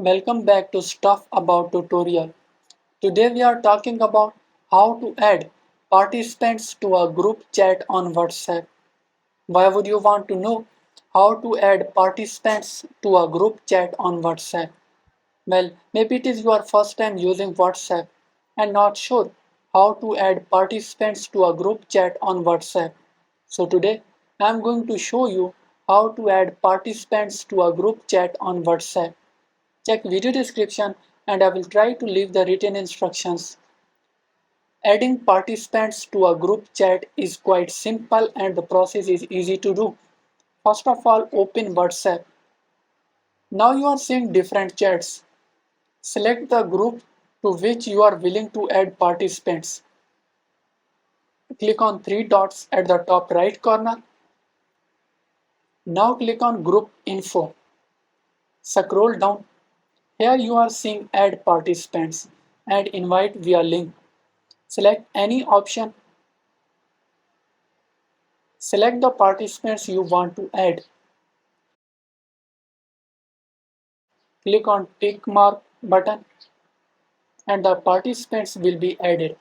Welcome back to Stuff About Tutorial. Today we are talking about how to add participants to a group chat on WhatsApp. Why would you want to know how to add participants to a group chat on WhatsApp? Well, maybe it is your first time using WhatsApp and not sure how to add participants to a group chat on WhatsApp. So today I am going to show you how to add participants to a group chat on WhatsApp. Check video description and I will try to leave the written instructions. Adding participants to a group chat is quite simple and the process is easy to do. First of all, open WhatsApp. Now you are seeing different chats. Select the group to which you are willing to add participants. Click on three dots at the top right corner. Now click on Group Info. Scroll down. Here you are seeing Add Participants and Invite via link. Select any option. Select the participants you want to add. Click on tick mark button and the participants will be added.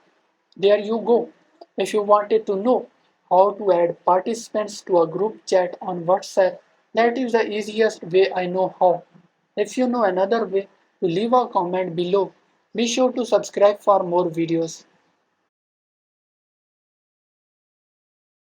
There you go. If you wanted to know how to add participants to a group chat on WhatsApp, that is the easiest way I know how. If you know another way, to leave a comment below. Be sure to subscribe for more videos.